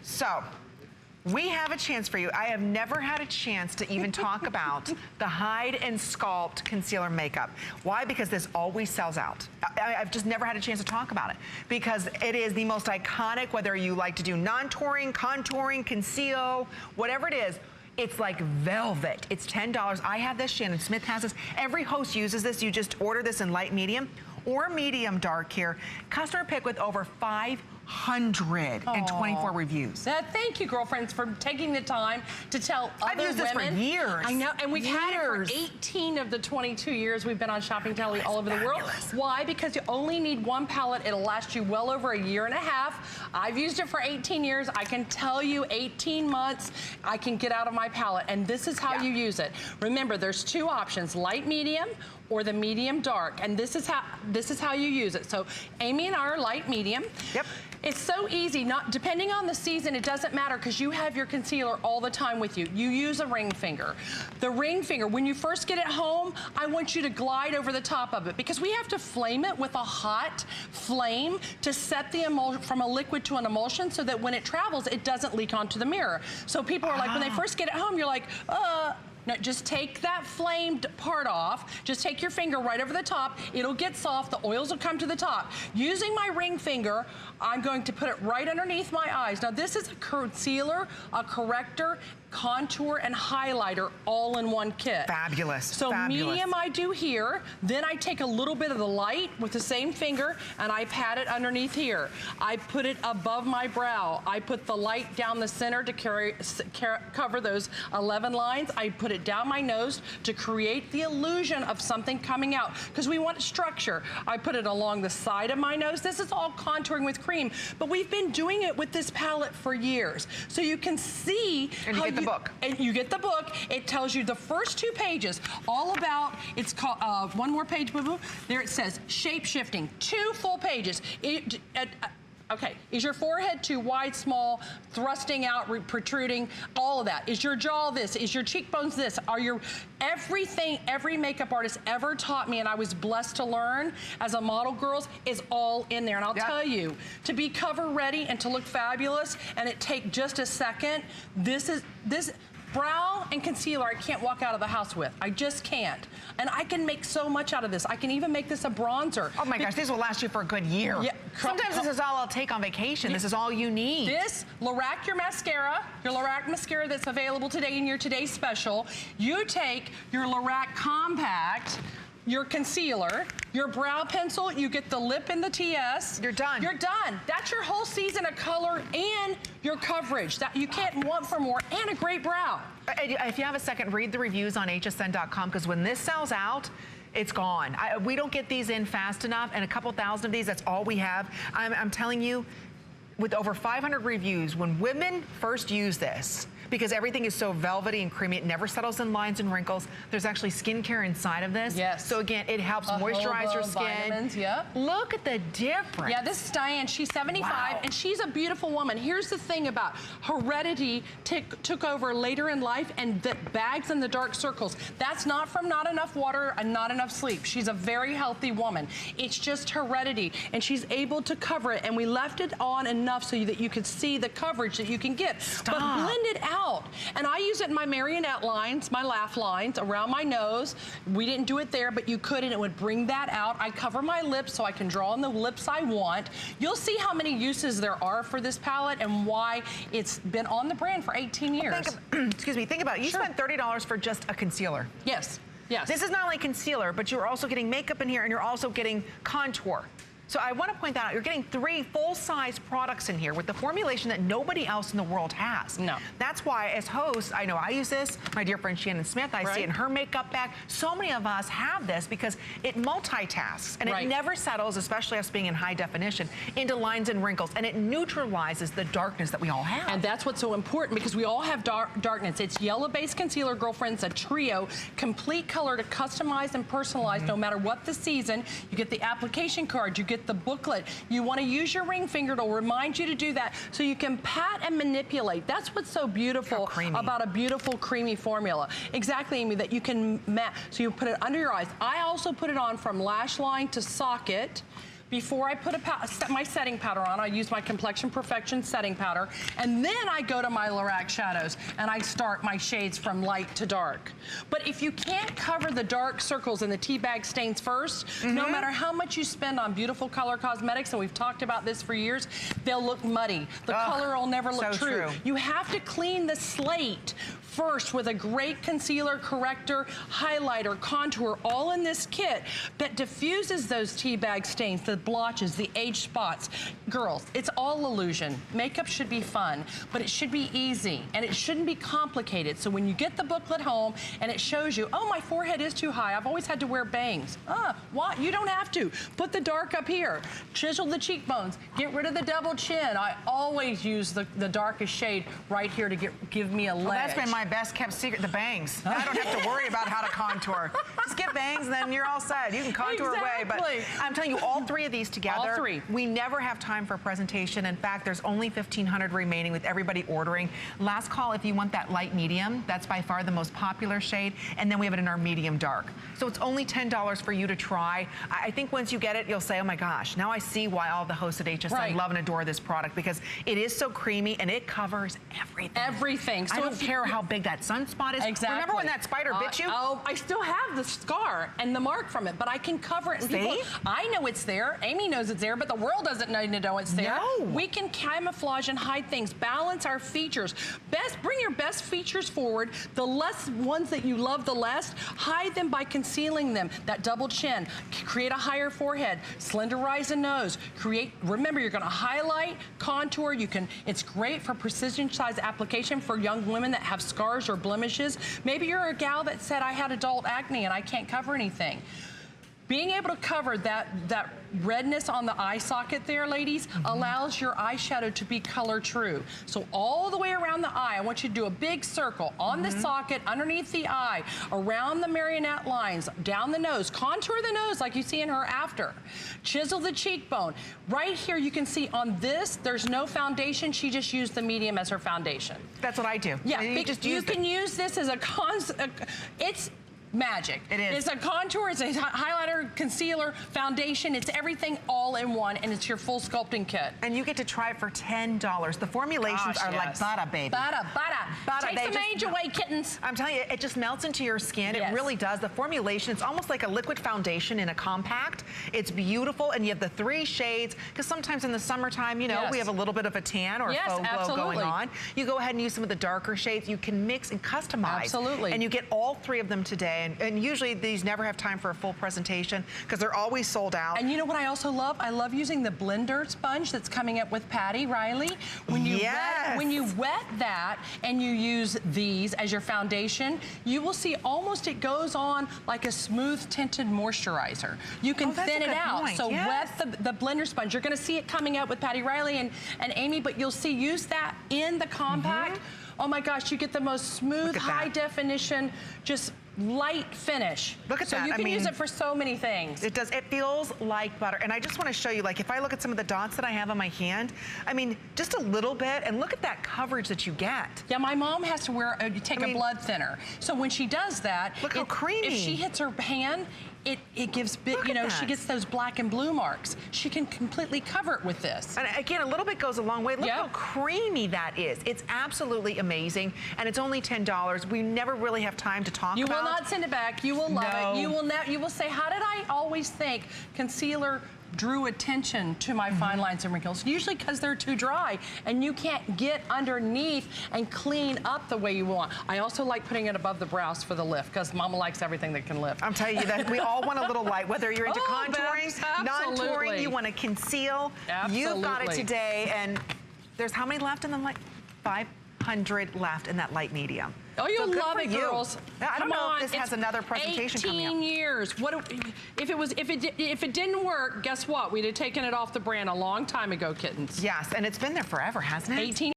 So, we have a chance for you. I have never had a chance to even talk about the Hide and Sculpt Concealer Makeup. Why? Because this always sells out. I've just never had a chance to talk about it because it is the most iconic, whether you like to do non-touring, contouring, conceal, whatever it is. It's like velvet. It's $10. I have this, Shannon Smith has this. Every host uses this. You just order this in light medium or medium dark here. Customer pick with over 524 reviews. Thank you, girlfriends, for taking the time to tell other women. I've used this for years. I know, and we've had it for 18 of the 22 years we've been on Shopping Telly all over the world. Why? Because you only need one palette. It'll last you well over a year and a half. I've used it for 18 years. I can tell you 18 months I can get out of my palette, and this is how you use it. Remember, there's two options, light medium or the medium dark, and this is how you use it. So Amy and I are light medium. Yep. It's so easy, depending on the season, it doesn't matter because you have your concealer all the time with you. You use a ring finger. The ring finger, when you first get it home, I want you to glide over the top of it because we have to flame it with a hot flame to set the emulsion from a liquid to an emulsion so that when it travels, it doesn't leak onto the mirror. So people are like, when they first get it home, you're like, no, just take that flamed part off. Just take your finger right over the top. It'll get soft. The oils will come to the top. Using my ring finger, I'm going to put it right underneath my eyes. Now, this is a concealer, a corrector, contour, and highlighter all in one kit. Fabulous. So medium I do here, then I take a little bit of the light with the same finger and I pat it underneath here. I put it above my brow. I put the light down the center to cover those 11 lines. I put it down my nose to create the illusion of something coming out because we want structure. I put it along the side of my nose. This is all contouring with cream, but we've been doing it with this palette for years. So you can see and how you get the book. And you get the book. It tells you the first 2 pages all about, it's called, one more page, boo-boo. There it says shape shifting, 2 full pages. Okay, is your forehead too wide, small, thrusting out, protruding, all of that? Is your jaw this? Is your cheekbones this? Are your, everything every makeup artist ever taught me, and I was blessed to learn as a model, girls, is all in there. And I'll tell you, to be cover ready and to look fabulous, and it take just a second, this brow and concealer I can't walk out of the house with. I just can't. And I can make so much out of this. I can even make this a bronzer. Oh my gosh, this will last you for a good year. Yeah. Sometimes this is all I'll take on vacation. This is all you need. This, Lorac your mascara that's available today in your Today's Special. You take your Lorac Compact, your concealer, your brow pencil, you get the lip and the TS. You're done. You're done. That's your whole season of color and your coverage. That you can't want for more, and a great brow. If you have a second, read the reviews on hsn.com because when this sells out, it's gone. We don't get these in fast enough, and a couple thousand of these, that's all we have. I'm telling you, with over 500 reviews, when women first use this, because everything is so velvety and creamy, it never settles in lines and wrinkles. There's actually skincare inside of this. Yes. So again, it helps moisturize your skin. Vitamins, yep. Look at the difference. Yeah, this is Diane. She's 75, and she's a beautiful woman. Here's the thing about heredity took over later in life, and the bags and the dark circles. That's not from not enough water and not enough sleep. She's a very healthy woman. It's just heredity, and she's able to cover it, and we left it on enough so that you could see the coverage that you can get. But blend it out. And I use it in my marionette lines, my laugh lines, around my nose. We didn't do it there, but you could, and it would bring that out. I cover my lips so I can draw on the lips I want. You'll see how many uses there are for this palette and why it's been on the brand for 18 years. Excuse me, think about it. You spent $30 for just a concealer. Yes, yes. This is not only concealer, but you're also getting makeup in here, and you're also getting contour. So I want to point that out. You're getting 3 full-size products in here with the formulation that nobody else in the world has. No. That's why, as hosts, I know I use this. My dear friend Shannon Smith, I see it in her makeup bag. So many of us have this because it multitasks, and it never settles, especially us being in high definition, into lines and wrinkles, and it neutralizes the darkness that we all have. And that's what's so important because we all have darkness. It's yellow-based concealer, girlfriends, a trio, complete color to customize and personalize no matter what the season. You get the application card, you get the booklet. You want to use your ring finger to remind you to do that so you can pat and manipulate. That's what's so beautiful about a beautiful creamy formula. Exactly, Amy, that you can match. So you put it under your eyes. I also put it on from lash line to socket before I put my setting powder on, I use my Complexion Perfection setting powder, and then I go to my Lorac shadows and I start my shades from light to dark. But if you can't cover the dark circles and the tea bag stains first, no matter how much you spend on beautiful color cosmetics, and we've talked about this for years, they'll look muddy. The color will never look true. You have to clean the slate first with a great concealer, corrector, highlighter, contour, all in this kit that diffuses those tea bag stains, the blotches, the age spots. Girls, it's all illusion. Makeup should be fun, but it should be easy, and it shouldn't be complicated. So when you get the booklet home and it shows you, oh, my forehead is too high, I've always had to wear bangs. What? You don't have to. Put the dark up here. Chisel the cheekbones. Get rid of the double chin. I always use the darkest shade right here to give me a ledge. Well, that's been my best kept secret, the bangs. I don't have to worry about how to contour. Just get bangs and then you're all set. You can contour away. But I'm telling you, all three of these together, all three. We never have time for a presentation. In fact, there's only 1,500 remaining with everybody ordering. Last call if you want that light medium. That's by far the most popular shade. And then we have it in our medium dark. So it's only $10 for you to try. I think once you get it, you'll say, oh my gosh, now I see why all the hosts at HSN love and adore this product, because it is so creamy and it covers everything. Everything. So I don't care how big that sunspot is. Exactly. Remember when that spider bit you? Oh, I still have the scar and the mark from it, but I can cover it. And people, I know it's there. Amy knows it's there, but the world doesn't know it's there. No. We can camouflage and hide things. Balance our features. Bring your best features forward. The less ones that you love the less, hide them by concealing them. That double chin. Create a higher forehead. Slenderize a nose. Remember, you're going to highlight, contour. It's great for precision size application for young women that have scars or blemishes. Maybe you're a gal that said, I had adult acne and I can't cover anything. Being able to cover that redness on the eye socket there, ladies, allows your eyeshadow to be color true. So all the way around the eye, I want you to do a big circle on the socket, underneath the eye, around the marionette lines, down the nose, contour the nose like you see in her after. Chisel the cheekbone. Right here you can see on this, there's no foundation. She just used the medium as her foundation. That's what I do. Yeah, you can use this as it's magic. It is. It's a contour, it's a highlighter, concealer, foundation. It's everything all in one, and it's your full sculpting kit. And you get to try it for $10. The formulations are like butter, baby. Butter. Take the age away, kittens. I'm telling you, it just melts into your skin. Yes. It really does. The formulation, it's almost like a liquid foundation in a compact. It's beautiful, and you have the 3 shades, because sometimes in the summertime, you know, we have a little bit of a tan or faux glow going on. You go ahead and use some of the darker shades. You can mix and customize. Absolutely. And you get all 3 of them today. And usually these never have time for a full presentation because they're always sold out. And you know what I also love? I love using the blender sponge that's coming up with Patty Riley. When you wet that and you use these as your foundation, you will see almost it goes on like a smooth tinted moisturizer. You can thin it out. So wet the blender sponge. You're going to see it coming out with Patty Riley and Amy, but you'll see use that in the compact. Oh my gosh, you get the most smooth, high definition, just light finish. Look at that. So you can use it for so many things. It does. It feels like butter. And I just want to show you, like, if I look at some of the dots that I have on my hand, I mean, just a little bit, and look at that coverage that you get. Yeah, my mom has to take a blood thinner. So when she does that, look how creamy. If she hits her hand, it gives she gets those black and blue marks. She can completely cover it with this. And again, a little bit goes a long way. Look how creamy that is. It's absolutely amazing, and it's only $10. We never really have time to talk about. You will not send it back. You will love it. You will say, how did I always think concealer drew attention to my fine lines and wrinkles? Usually because they're too dry and you can't get underneath and clean up the way you want. I also like putting it above the brows for the lift because Mama likes everything that can lift. I'm telling you that we all want a little light, whether you're into contouring, non-touring, you want to conceal. You've got it today, and there's how many left in the light? 500 left in that light medium. Oh, you'll love it, girls. I don't know if this has another presentation coming up. 18 years. What if it didn't work? Guess what? We'd have taken it off the brand a long time ago, kittens. Yes, and it's been there forever, hasn't it? 18